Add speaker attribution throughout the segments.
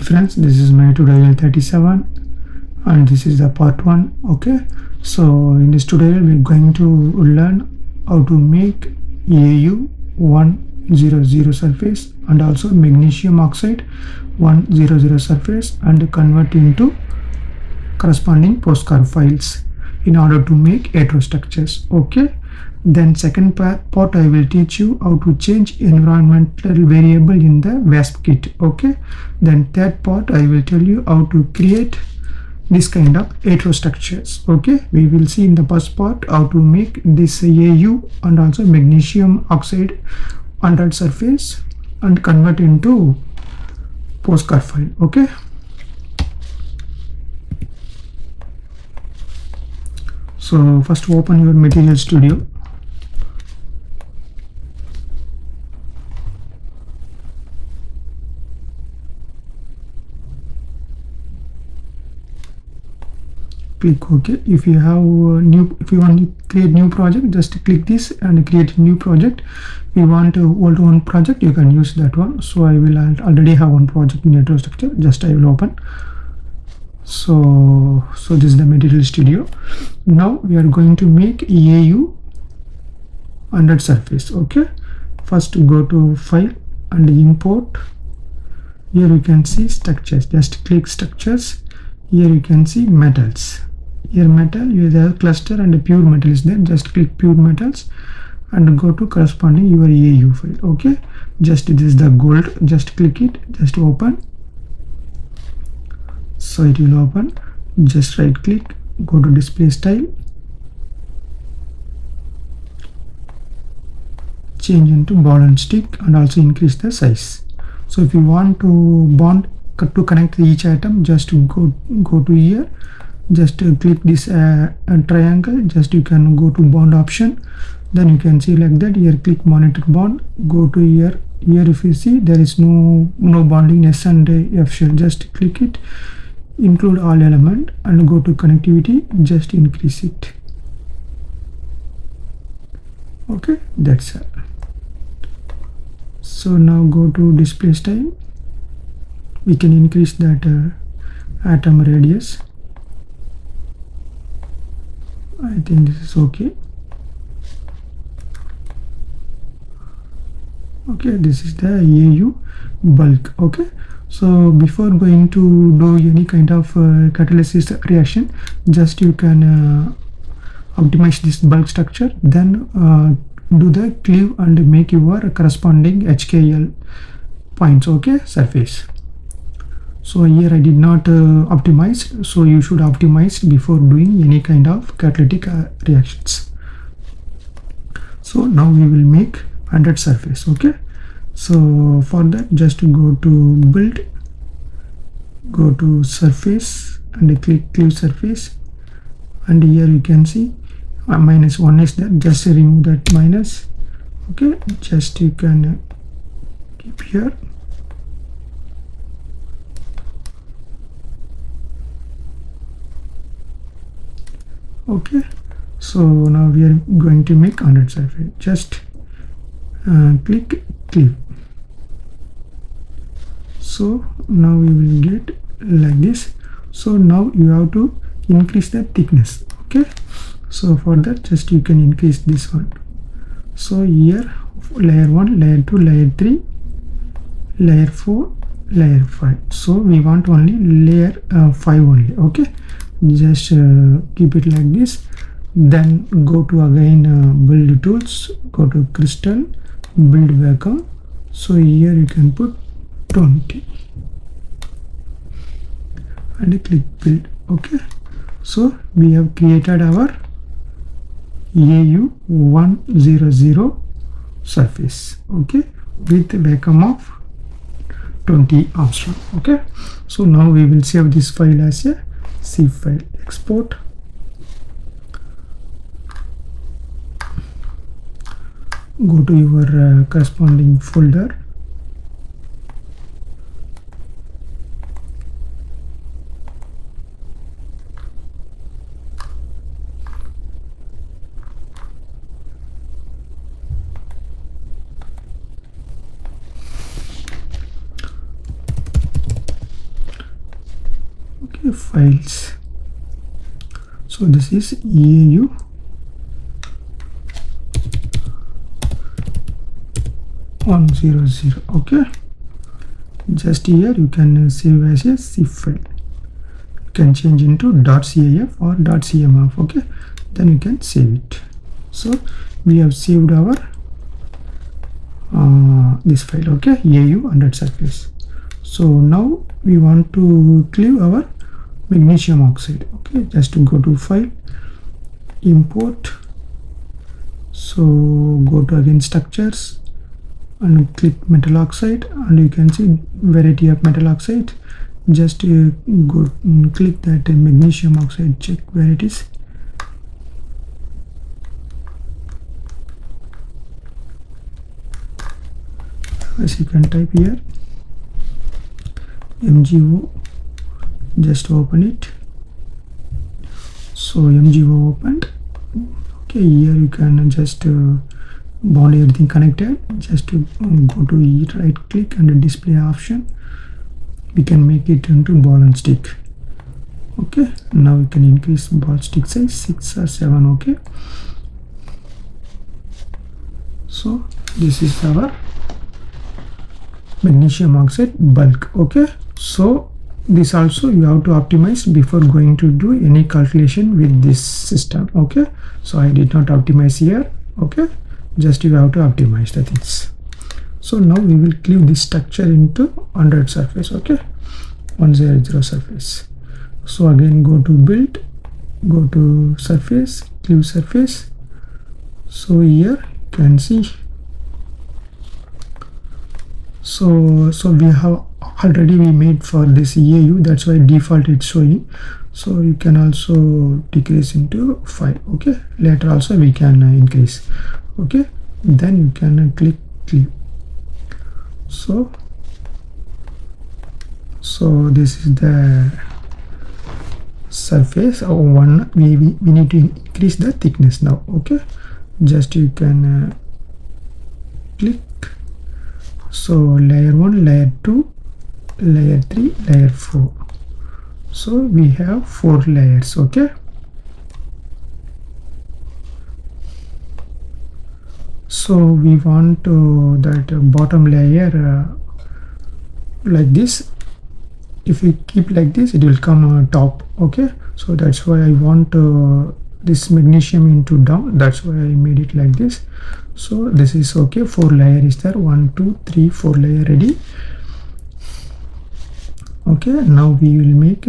Speaker 1: friends, this is my tutorial 37 and this is the part 1. Okay, so in this tutorial we're going to learn how to make Au-100 surface and also magnesium oxide 100 surface and convert into corresponding POSCAR files in order to make heterostructures. Okay, then second part I will teach you how to change environmental variable in the WASP kit. Okay, then third part I will tell you how to create this kind of heterostructures. Okay, we will see in the first part how to make this Au and also magnesium oxide 100 surface and convert into POSCAR file. Okay, so first open your Material Studio. Click OK. If you have if you want to create new project, just click this and create new project. If you want to hold one project, you can use that one. So I will already have one project in Heterostructure. Just I will open. So this is the Material Studio. Now we are going to make Au-100 surface. Okay, first go to File and Import. Here you can see structures. Just click structures. Here you can see metals. Here metal, you have cluster and pure metal is there. Just click pure metals and go to corresponding your Au file. Okay, just this is the gold. Just click it. Just open. So it will open. Just right click, go to display style, change into ball and stick and also increase the size. So if you want to to connect each item, just go to here, just click this triangle, just you can go to bond option, then you can see like that. Here click monitor bond, go to here if you see there is no bonding S and F shell, just click it, include all element and go to connectivity, just increase it. Okay, that's it. So now go to display style, we can increase that atom radius. I think this is okay. Okay, this is the Au bulk. Okay, so before going to do any kind of catalysis reaction, just you can optimize this bulk structure, then do the cleave and make your corresponding HKL points. Okay, surface. So here I did not optimize, so you should optimize before doing any kind of catalytic reactions. So now we will make 100 surface. Okay, so for that just go to build, go to surface and click cleave surface, and here you can see -1 is there. Just remove that minus. Okay, just you can keep here. Okay, so now we are going to make 100 surface. Just click cleave. So now we will get like this. So now you have to increase the thickness. Okay, so for that just you can increase this one. So here layer 1, layer 2, layer 3, layer 4, layer 5. So we want only layer 5 only. Okay, just keep it like this. Then go to again build tools, go to crystal, build vacuum. So here you can put 20 and click build. Okay, so we have created our Au-100 surface. Okay, with vacuum of 20 Armstrong. Okay, so now we will save this file as a zip file. Export. Go to your corresponding folder. okay, files. So this is AU .100. okay, just here you can save as a zip file. You can change into .cif or .cmf. okay, then you can save it. So we have saved our this file, okay, Au-100 surface. So now we want to cleave our magnesium oxide. okay, just to go to file, import, so go to again structures and click metal oxide, and you can see variety of metal oxide. Just go click that magnesium oxide, check where it is. As you can type here MgO, just open it. So MgO opened. okay, here you can just bond everything connected. Just to go to it, right click and display option, we can make it into ball and stick. okay, now we can increase ball stick size 6 or 7. okay, so this is our magnesium oxide bulk. okay, so this also you have to optimize before going to do any calculation with this system. okay, so I did not optimize here. okay, just you have to optimize the things. So now we will cleave this structure into 100 surface. okay, 100 surface. So again go to build, go to surface, cleave surface. So here you can see, so we have already we made for this AU, that's why default it's showing. So you can also decrease into 5. okay, later also we can increase. okay, then you can click cleave. So this is the surface of one. We need to increase the thickness now. okay, just you can click. So layer 1, layer 2, layer 3, layer 4. So we have 4 layers. okay, so we want that bottom layer like this. If we keep like this, it will come on top. okay, so that's why I want this magnesium into down, that's why I made it like this. So this is okay. 4 layer is there, 1 2 3 4 layer ready. okay, now we will make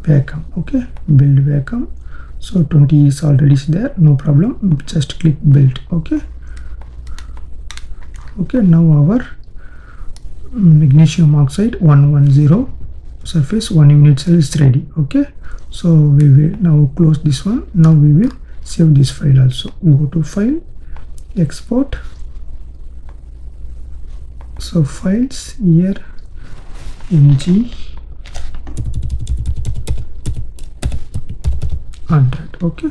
Speaker 1: vacuum. okay, build vacuum. So 20 is already there, no problem, just click build. okay, now our magnesium oxide 110 surface 1 unit cell is ready. okay, so we will now close this one. Now we will save this file also. Go to file, export. So files here, MgO-100. okay,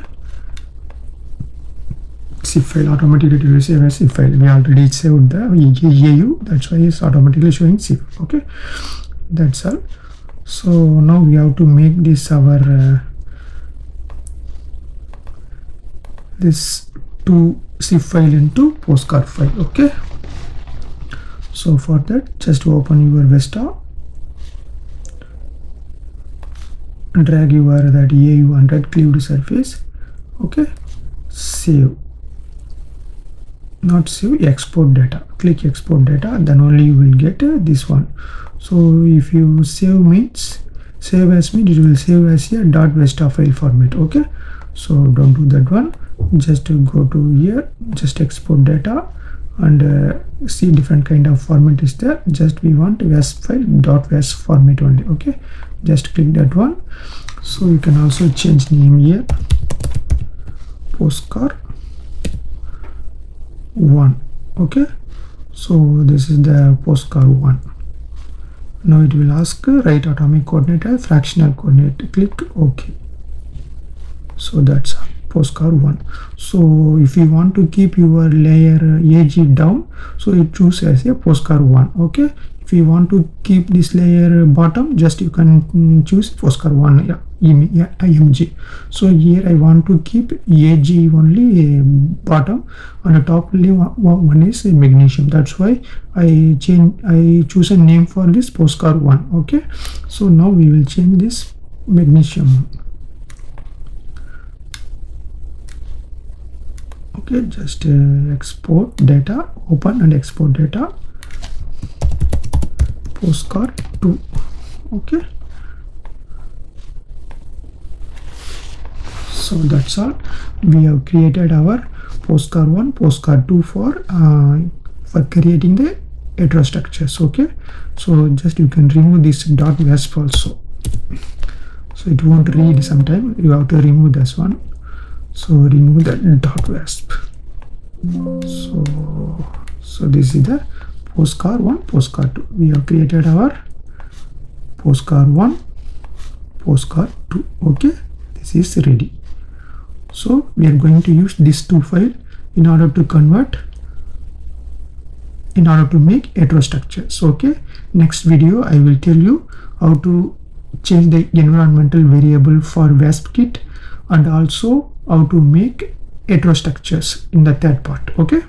Speaker 1: zip file automatically it will save as zip file. We already saved the AU, that's why it's automatically showing zip. okay, that's all. So now we have to make this our this 2 zip file into POSCAR file. okay, so for that just open your Vista, drag your that AU-100 cleaved surface. okay, save, not save, export data. Click export data, then only you will get this one. So if you save means save as means it will save as a .vesta file format. okay, so don't do that one. Just go to here, just export data, and see different kind of format is there. Just we want vest file .vest format only. okay, just click that one. So you can also change name here, POSCAR 1. okay, so this is the POSCAR 1. Now it will ask write atomic coordinate as fractional coordinate. Click OK. So that's POSCAR 1. So if you want to keep your layer AG down, so you choose as a POSCAR 1. okay, if you want to keep this layer bottom, just you can choose POSCAR 1 IMG. So here I want to keep AG only bottom, and the top only one is magnesium. That's why I choose a name for this POSCAR 1. Okay, so now we will change this magnesium. Okay, just export data, open and export data, POSCAR 2. Okay, so that's all. We have created our POSCAR 1, POSCAR 2 for creating the heterostructures. Okay, so just you can remove this dot wasp also, so it won't read sometime. You have to remove this one. So remove the dot wasp. So this is the POSCAR 1, POSCAR 2. We have created our POSCAR 1, POSCAR 2. Okay, this is ready. So we are going to use these two files in order to convert, in order to make heterostructures. Okay, next video I will tell you how to change the environmental variable for wasp kit, and also how to make heterostructures in the third part. Okay,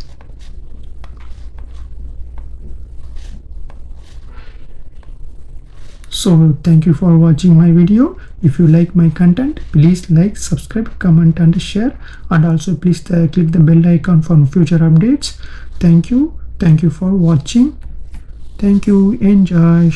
Speaker 1: so thank you for watching my video. If you like my content, please like, subscribe, comment and share, and also please click the bell icon for future updates. Thank you for watching. Thank you. Enjoy.